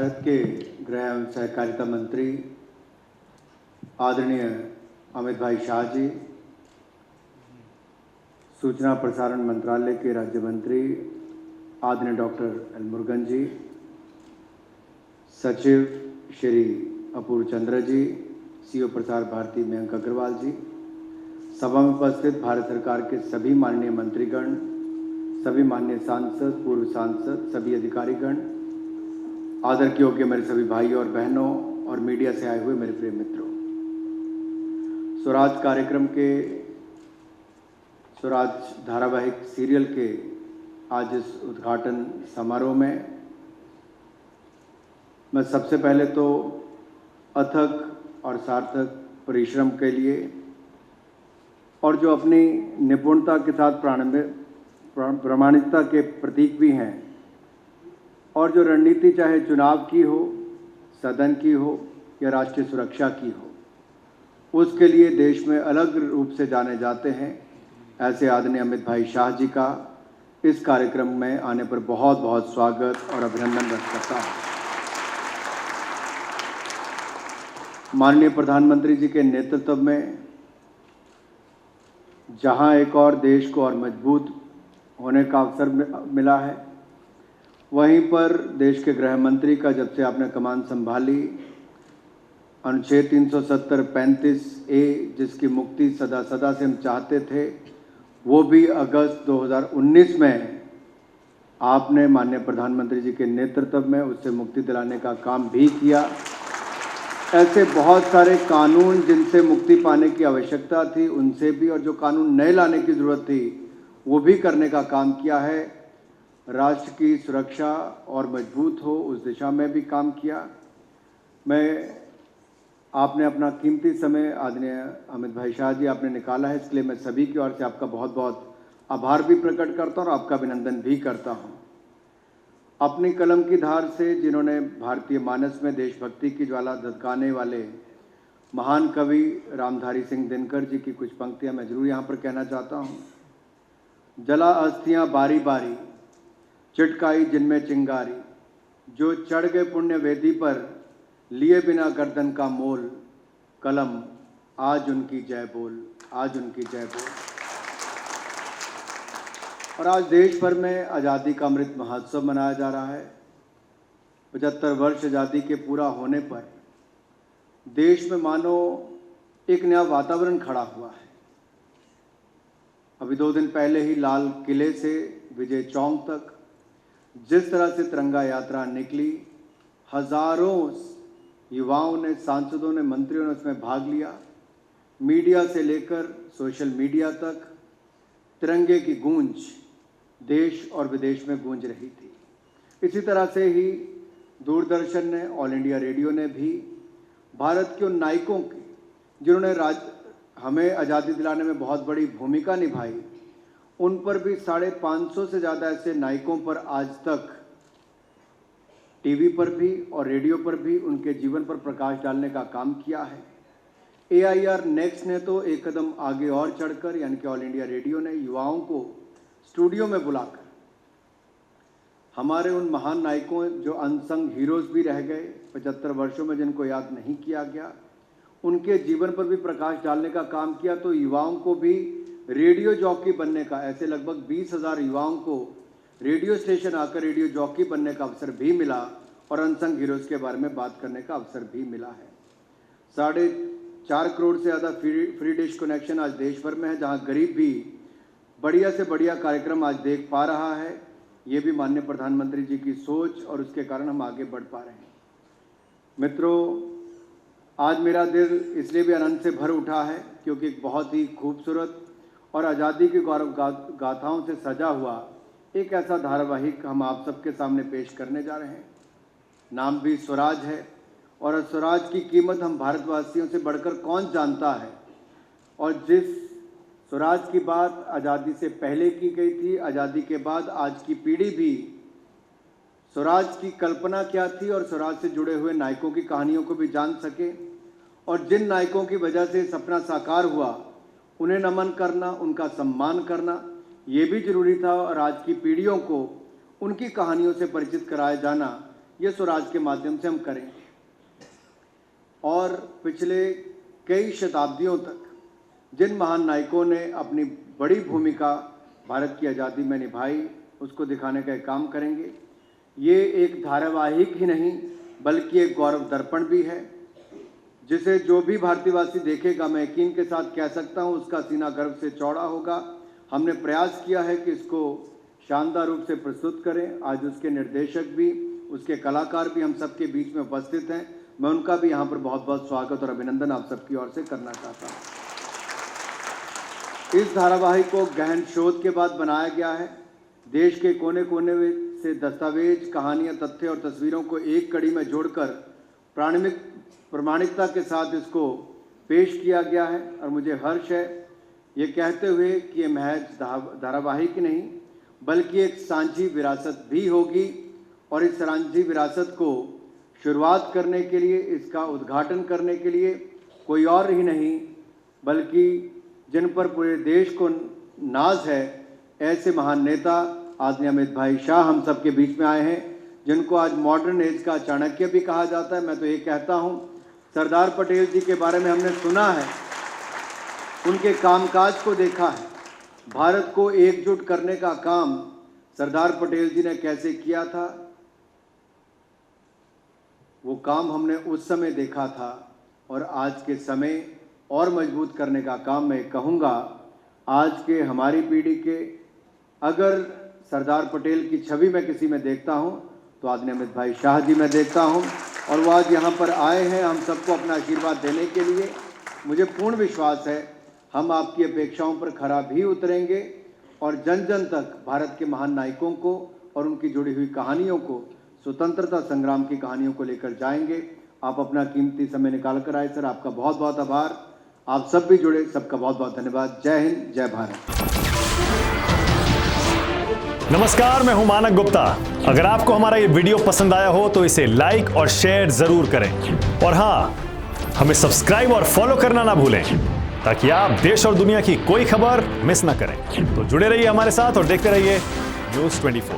भारत के गृह एवं सहकारिता मंत्री आदरणीय अमित भाई शाह जी, सूचना प्रसारण मंत्रालय के राज्य मंत्री आदरणीय डॉक्टर एल मुरुगन जी, सचिव श्री अपूर्व चंद्र जी, सीओ प्रसार भारती मयंक अग्रवाल जी, सभा में उपस्थित भारत सरकार के सभी माननीय मंत्रीगण, सभी माननीय सांसद, पूर्व सांसद, सभी अधिकारीगण, आदर के योग्य मेरे सभी भाई और बहनों और मीडिया से आए हुए मेरे प्रिय मित्रों, स्वराज कार्यक्रम के स्वराज धारावाहिक सीरियल के आज इस उद्घाटन समारोह में मैं सबसे पहले तो अथक और सार्थक परिश्रम के लिए और जो अपनी निपुणता के साथ प्रामाणिकता के प्रतीक भी हैं और जो रणनीति चाहे चुनाव की हो, सदन की हो या राष्ट्रीय सुरक्षा की हो, उसके लिए देश में अलग रूप से जाने जाते हैं, ऐसे आदरणीय अमित भाई शाह जी का इस कार्यक्रम में आने पर बहुत बहुत स्वागत और अभिनंदन व्यक्त करता हूँ। माननीय प्रधानमंत्री जी के नेतृत्व में जहां एक और देश को और मजबूत होने का अवसर मिला है, वहीं पर देश के गृह मंत्री का जब से आपने कमान संभाली, अनुच्छेद 370-35A जिसकी मुक्ति सदा सदा से हम चाहते थे, वो भी अगस्त 2019 में आपने माननीय प्रधानमंत्री जी के नेतृत्व में उससे मुक्ति दिलाने का काम भी किया। ऐसे बहुत सारे कानून जिनसे मुक्ति पाने की आवश्यकता थी, उनसे भी, और जो कानून नए लाने की ज़रूरत थी वो भी करने का काम किया है। राष्ट्र की सुरक्षा और मजबूत हो, उस दिशा में भी काम किया। आपने अपना कीमती समय आदरणीय अमित भाई शाह जी आपने निकाला है, इसके लिए मैं सभी की ओर से आपका बहुत बहुत आभार भी प्रकट करता हूँ और आपका अभिनंदन भी करता हूँ। अपनी कलम की धार से जिन्होंने भारतीय मानस में देशभक्ति की ज्वाला धधकाने वाले महान कवि रामधारी सिंह दिनकर जी की कुछ पंक्तियाँ मैं जरूर यहाँ पर कहना चाहता हूँ। जला अस्थियाँ बारी बारी, चिटकाई जिनमें चिंगारी, जो चढ़ गए पुण्य वेदी पर, लिए बिना गर्दन का मोल, कलम आज उनकी जय बोल, आज उनकी जय बोल। और आज देश भर में आज़ादी का अमृत महोत्सव मनाया जा रहा है। 75 वर्ष आज़ादी के पूरा होने पर देश में मानो एक नया वातावरण खड़ा हुआ है। अभी 2 दिन पहले ही लाल किले से विजय चौक तक जिस तरह से तिरंगा यात्रा निकली, हजारों युवाओं ने, सांसदों ने, मंत्रियों ने उसमें भाग लिया। मीडिया से लेकर सोशल मीडिया तक तिरंगे की गूंज देश और विदेश में गूंज रही थी। इसी तरह से ही दूरदर्शन ने, ऑल इंडिया रेडियो ने भी भारत के उन नायकों की जिन्होंने हमें आज़ादी दिलाने में बहुत बड़ी भूमिका निभाई, उन पर भी 550 से ज़्यादा ऐसे नायकों पर आज तक टीवी पर भी और रेडियो पर भी उनके जीवन पर प्रकाश डालने का काम किया है। AIR नेक्स्ट ने तो एक कदम आगे और चढ़कर, यानी कि ऑल इंडिया रेडियो ने युवाओं को स्टूडियो में बुलाकर हमारे उन महान नायकों जो अनसंग हीरोज भी रह गए 75 वर्षों में, जिनको याद नहीं किया गया, उनके जीवन पर भी प्रकाश डालने का काम किया। तो युवाओं को भी रेडियो जॉकी बनने का, ऐसे लगभग 20,000 युवाओं को रेडियो स्टेशन आकर रेडियो जॉकी बनने का अवसर भी मिला और अनसंग हीरोज़ के बारे में बात करने का अवसर भी मिला है। 4.5 करोड़ से ज़्यादा फ्री डिश कनेक्शन आज देश भर में है, जहां गरीब भी बढ़िया से बढ़िया कार्यक्रम आज देख पा रहा है। ये भी माननीय प्रधानमंत्री जी की सोच और उसके कारण हम आगे बढ़ पा रहे हैं। मित्रों, आज मेरा दिल इसलिए भी आनंद से भर उठा है क्योंकि एक बहुत ही खूबसूरत और आज़ादी की गौरव गाथाओं से सजा हुआ एक ऐसा धारावाहिक हम आप सबके सामने पेश करने जा रहे हैं। नाम भी स्वराज है और स्वराज की कीमत हम भारतवासियों से बढ़कर कौन जानता है। और जिस स्वराज की बात आज़ादी से पहले की गई थी, आज़ादी के बाद आज की पीढ़ी भी स्वराज की कल्पना क्या थी और स्वराज से जुड़े हुए नायकों की कहानियों को भी जान सके, और जिन नायकों की वजह से सपना साकार हुआ उन्हें नमन करना, उनका सम्मान करना, ये भी जरूरी था। और आज की पीढ़ियों को उनकी कहानियों से परिचित कराया जाना, ये स्वराज के माध्यम से हम करेंगे। और पिछले कई शताब्दियों तक जिन महान नायकों ने अपनी बड़ी भूमिका भारत की आज़ादी में निभाई, उसको दिखाने का एक काम करेंगे। ये एक धारावाहिक ही नहीं बल्कि एक गौरव दर्पण भी है, जिसे जो भी भारतीयवासी देखेगा, मैं यकीन के साथ कह सकता हूँ, उसका सीना गर्व से चौड़ा होगा। हमने प्रयास किया है कि इसको शानदार रूप से प्रस्तुत करें। आज उसके निर्देशक भी, उसके कलाकार भी हम सबके बीच में उपस्थित हैं। मैं उनका भी यहाँ पर बहुत बहुत स्वागत और अभिनंदन आप सबकी ओर से करना चाहता हूँ। इस धारावाहिक को गहन शोध के बाद बनाया गया है। देश के कोने कोने से दस्तावेज, कहानियाँ, तथ्य और तस्वीरों को एक कड़ी में जोड़कर प्रामाणिकता के साथ इसको पेश किया गया है। और मुझे हर्ष है ये कहते हुए कि ये महज धारावाहिक ही नहीं बल्कि एक सांझी विरासत भी होगी। और इस सांझी विरासत को शुरुआत करने के लिए, इसका उद्घाटन करने के लिए कोई और ही नहीं बल्कि जिन पर पूरे देश को नाज है, ऐसे महान नेता आदरणीय अमित भाई शाह हम सबके बीच में आए हैं, जिनको आज मॉडर्न एज का चाणक्य भी कहा जाता है। मैं तो ये कहता हूँ, सरदार पटेल जी के बारे में हमने सुना है, उनके कामकाज को देखा है। भारत को एकजुट करने का काम सरदार पटेल जी ने कैसे किया था, वो काम हमने उस समय देखा था। और आज के समय और मजबूत करने का काम मैं कहूँगा, आज के हमारी पीढ़ी के अगर सरदार पटेल की छवि मैं किसी में देखता हूँ तो आदरणीय अमित भाई शाह जी में देखता हूँ। और वो आज यहाँ पर आए हैं हम सबको अपना आशीर्वाद देने के लिए। मुझे पूर्ण विश्वास है हम आपकी अपेक्षाओं पर खरा भी उतरेंगे और जन जन तक भारत के महान नायकों को और उनकी जुड़ी हुई कहानियों को, स्वतंत्रता संग्राम की कहानियों को लेकर जाएंगे। आप अपना कीमती समय निकाल कर आए सर, आपका बहुत बहुत आभार। आप सब भी जुड़े, सबका बहुत बहुत धन्यवाद। जय हिंद, जय भारत। नमस्कार, मैं हूं मानक गुप्ता। अगर आपको हमारा ये वीडियो पसंद आया हो तो इसे लाइक और शेयर जरूर करें। और हाँ, हमें सब्सक्राइब और फॉलो करना ना भूलें ताकि आप देश और दुनिया की कोई खबर मिस ना करें। तो जुड़े रहिए हमारे साथ और देखते रहिए News 24।